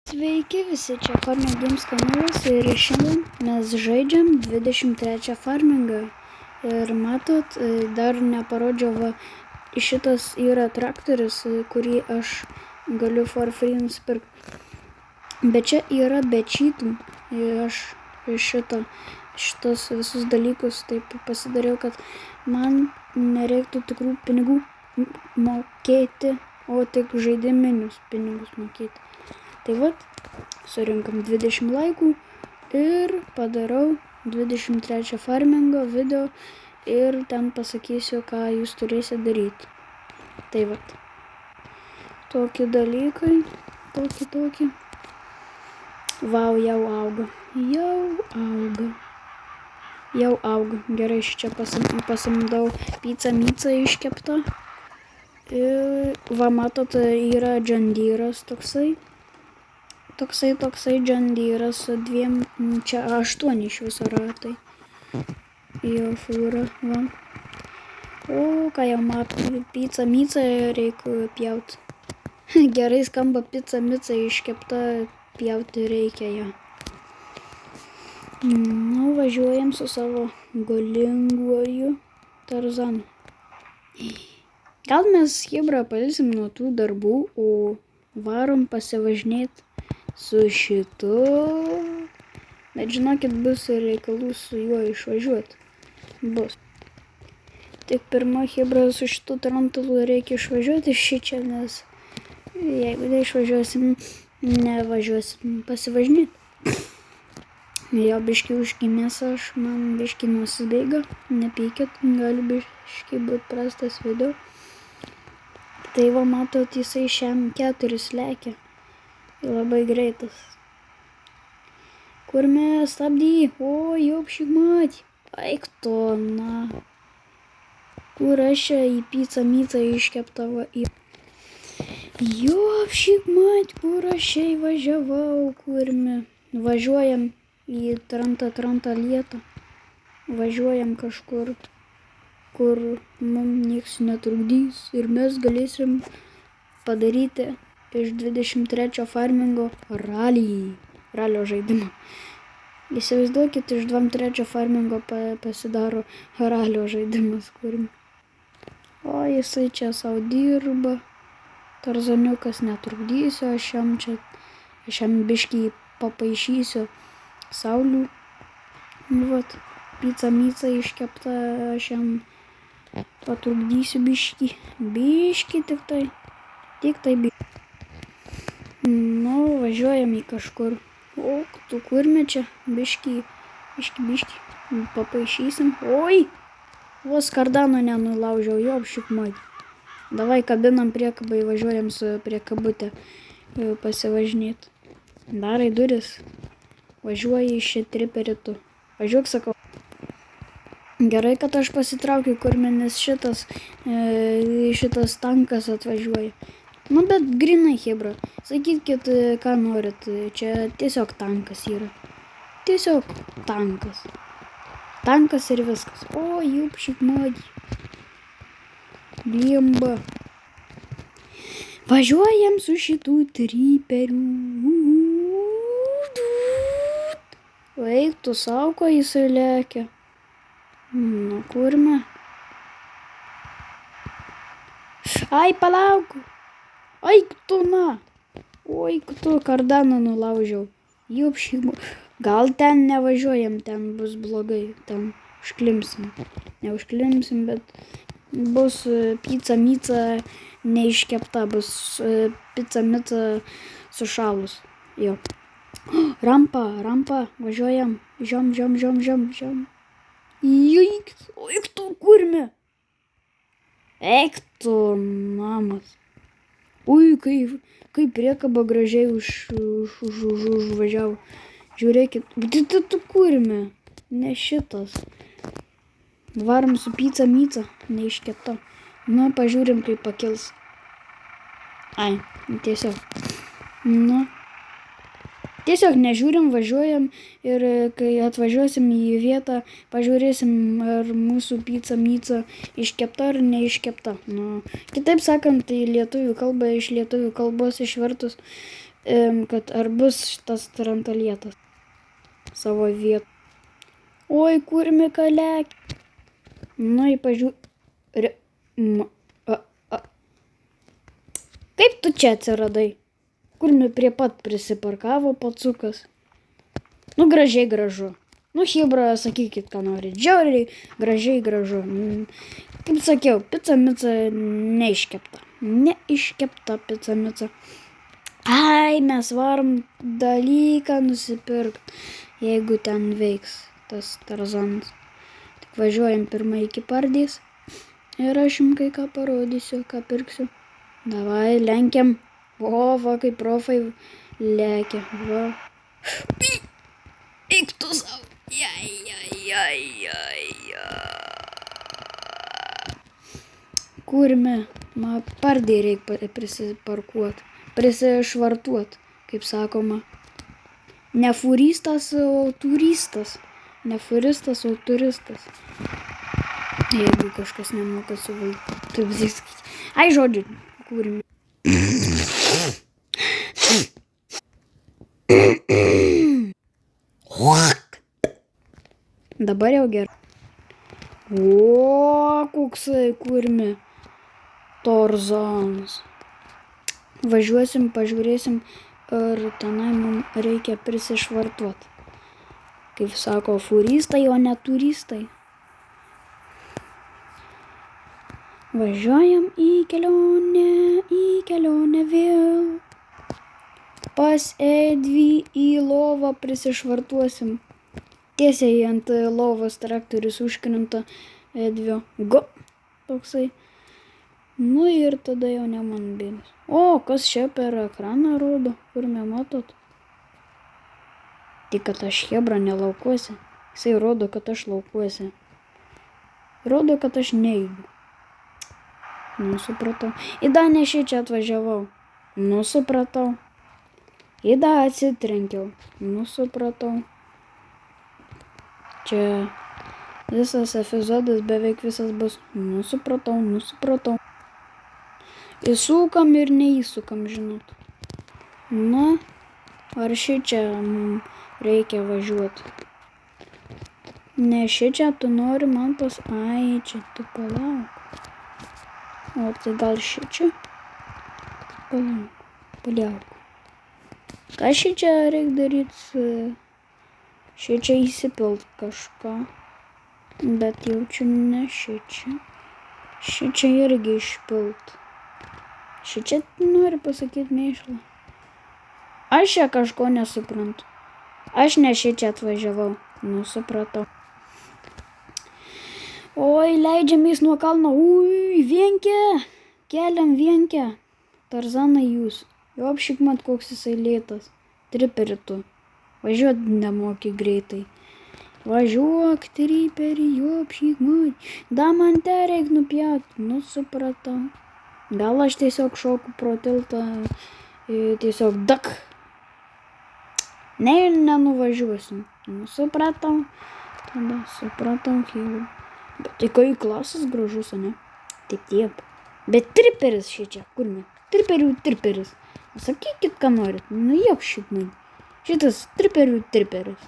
Sveiki visi, čia Farming Games kanalas ir šiandien mes žaidžiam 23 farmingą. Ir matot, dar neparodžiau, va, šitas yra traktorius, kurį aš galiu for free nusipirkti. Bet čia yra be cheatų. Aš šitos visus dalykus taip pasidariau, kad man nereiktų tikrų pinigų mokėti, o tik žaidiminius pinigus mokėti. Tai vat, surinkam 20 laikų ir padarau 23 farmingo video ir ten pasakysiu, ką jūs turėsite daryti. Tai vat, tokie dalykai, tokie. Vau, jau auga. Gerai, čia pasamdau pizzą iškeptą. Ir va, matot, yra John Deere'as toksai John Deere'as su dviem, čia 8 iš viso ratai. Jo fūra, va. O, ką jau matot, pizzą reikia pjauti. Gerai skamba pica iškepta, pjauti reikia ją. Nu, važiuojam su savo galinguoju Tarzanu. Gal mes Hebrą pailsim nuo tų darbų, o varom pasivažinėti su šitu. Bet žinokit, bus reikalų su juo išvažiuoti. Bus. Tik pirma Hebrą su šitu tarantalu reikia išvažiuoti iš šičia, nes jeigu neišvažiuosim, nevažiuosim pasivažinėti. Jo biški užkimės aš, man biški nusibėga, nepykit, gali biški būt prastas video. Tai va, matot, jisai šiam 4 lekia. Labai greitas. Kur mes stabdy? O, jopšik mat. Eik to, na. Kur aš čia į pizzą iškeptavo į... Jopšik mat, kur aš čia įvažiavau, kur me. Važiuojam į trantą lietą. Važiuojam kažkur, kur mums nieks netrukdys ir mes galėsim padaryti iš 23 farmingo ralio žaidimą. Įsivaizduokit, iš 23 farmingo pasidaro ralio žaidimas, kur... O, jisai čia savo dirba. Tarzaniukas netrukdysiu, aš jam biškį papaišysiu saulių. Vat, pica iškepta, aš jam patrukdysiu biškį. Biškį tik tai biškį. Nu, važiuojam į kažkur. O, tu kurme čia? Biškį. Papaišysim. Oi! Vos kardano nenulaužiau, jopšik mat. Davai kabinam priekabą, važiuojam su priekabutė pasivažinėti. Darai duris. Važiuoji iš triperį tu. Važiuok, sakau. Gerai, kad aš pasitraukiu, kur menis šitas tankas atvažiuoja. Nu, bet grinai, Hebra. Sakykit, ką norit. Čia tiesiog tankas yra. Tiesiog tankas. Tankas ir viskas. O, jupšik madį. Blimba. Važiuojam su šitų triperių. Eik, tu sau, ko jisai lekia. Nu, kurme. Ai, palauk. Eik tu, na. Oi, tu kardaną nulaužiau. Jupšik. Gal ten nevažiuojam, ten bus blogai. Ten užklimsim. Neužklimsim, bet bus pica neiškepta. Bus pica sušalus. Jo. Rampa, važiuojam. Žiom. Eik tu, kurme. Eik tu, namas. Ui, kaip priekaba gražiai užvažiavo. Žiūrėkit, tu kurme. Ne šitas. Varom su pica neiškepta. Nu, pažiūrim, kaip pakils. Ai, tiesiog. Nu. Tiesiog nežiūrim, važiuojam ir kai atvažiuosim į vietą, pažiūrėsim, ar mūsų pica iškepta ar neiškepta. Nu, kitaip sakant, į lietuvių kalbą, iš lietuvių kalbos išvertus, kad ar bus šitas tarantalietas savo vietą. Oi, kurmi kalek. Nu, pažiūrė. Kaip tu čia atsiradai? Kurmi prie pat prisiparkavo pacukas. Nu, gražiai gražu. Nu, chebra, sakykit, ką norit. Žiauriai, gražiai gražu. Kaip sakiau, pica mica neiškepta. Neiškepta pica mica. Ai, mes varom dalyką nusipirkt, jeigu ten veiks tas Tarzanas. Tik važiuojam pirmą iki Pardės ir aš jums kai ką parodysiu, ką pirksiu. Davai, lenkiam. O, va, kaip profai lekia. Va. Eik tu savo. Kurmi, man Pardėj reikia prisiparkuot. Prisišvartuot, kaip sakoma. Ne furistas, o turistas. Ne furistas, o turistas. Jeigu kažkas nemoka suvaldyti. Taip sakyti. Ai, žodžiu, Kurmi. Dabar jau gerai. O, koksai Kurmi. Tarzanas. Važiuosim, pažiūrėsim, ar tenai mums reikia prisišvartuot. Kaip sako, furistai, o ne turistai. Važiuojam į kelionę vėl. Pas Edvį į lovą prisišvartuosim. Tiesiai ant lovos traktorius užkrenta Edvio. Go! Toksai. Nu ir tada jau ne man bėlis. O, kas čia per ekraną rodo, kur nematot? Tik, kad aš chebra nelaukuosi. Jisai rodo, kad aš laukuosi. Rodo, kad aš neįgu. Nu, supratau. Ida ne šičia atvažiavau. Nu, supratau. Ida atsitrenkiau. Nu, supratau. Čia visas epizodas beveik visas bus. Nu, supratau, nu, supratau. Įsukam ir neįsukam, žinot. Na, ar šičia mums reikia važiuoti? Ne šičia, tu nori man pas... Ai, čia tu palauk. O tai gal šičia? Paliauk. Ką šičia reikia daryti? Šičia įsipilt kažką. Bet jaučiu ne šičia. Šičia irgi išpilt. Šičia nori pasakyti mėšlą. Aš čia kažko nesuprantu. Aš ne šičia atvažiavau. Nu, supratau. Oi, leidžiamės nuo kalno. Ui, vienkę. Keliam vienkę. Tarzanai jūs. Jopšik mat, koks jisai lėtas. Triperi tu. Važiuot nemoki greitai. Važiuok, triperi, jopšik mat. Da man te reik nupjauti. Nu, supratau. Gal aš tiesiog šoku pro tiltą. Tiesiog dak. Ne, nenuvažiuosim. Nu, supratau. Tada supratau, chebra. Bet tai kai klasas gražus, ne? Taip. Bet triperis šičia, Kurmi. Triperius. Sakykit, ką norit. Nu, jopšik man. Šitas triperis.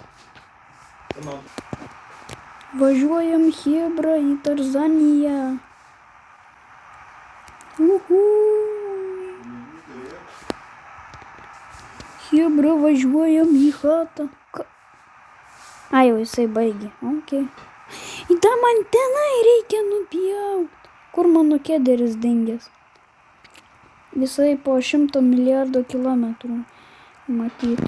Važiuojam, chebra, į Tarzaniją. Chebra, važiuojam į chatą. Ai, jau jisai baigė. Ok. Ida man tenai reikia nupjaut. Kur mano kederis dingęs? Visai po 100 milijardo kilometrų. Matyt.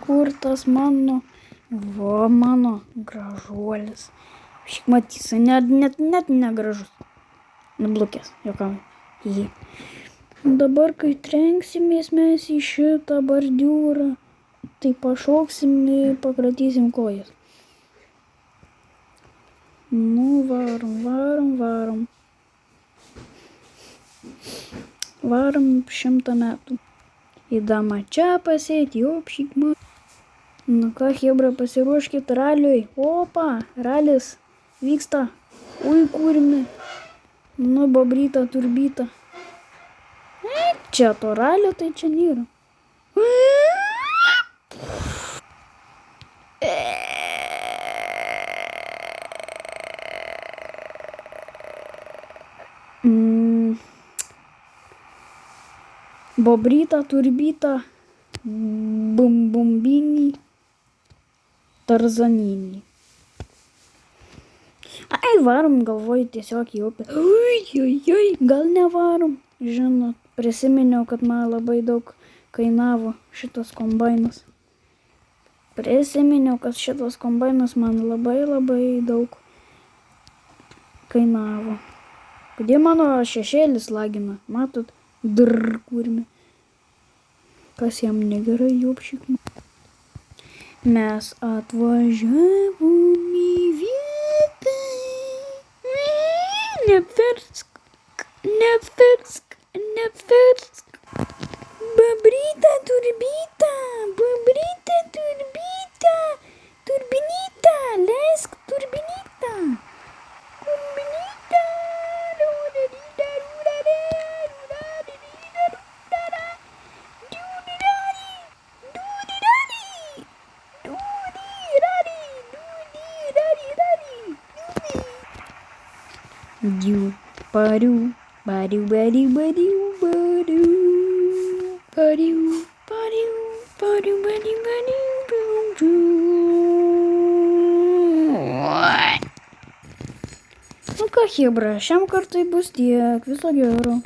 Kur tas mano? Va, mano gražuolis. Šiek matys, net negražus. Nublukęs, jokau. Jį. Dabar, kai trenksimės mes į šitą bordiūrą, tai pašoksim ir pakratysim kojas. Nu, varom. Varom 100 metų. Įdama čia pasėti, jopšik man. Nu ką, chebra, pasiruoškit raliui. Opa, ralis vyksta. Ui, Kurmi. Nu, babryta, turbyta. Čia to ralio, tai čia nėra. Bobrytą, turbytą, bumbumbinį, tarzaninį. Ai, varom, galvoju, tiesiog į upę. Oi, gal nevarom. Žinot, prisiminiau, kad man labai daug kainavo šitas kombainas. Prisiminiau, kad šitas kombainas man labai daug kainavo. Kodėl mano šešėlis lagina? Matot, kurmi. Kas jam negerai, jopšik. Mes atvažiavom į vietą. Neversk. Babrytą, turbytą, turbinytą, leisk turbinytą. Nu ką, chebra, šiam kartui bus tiek. Viso gero.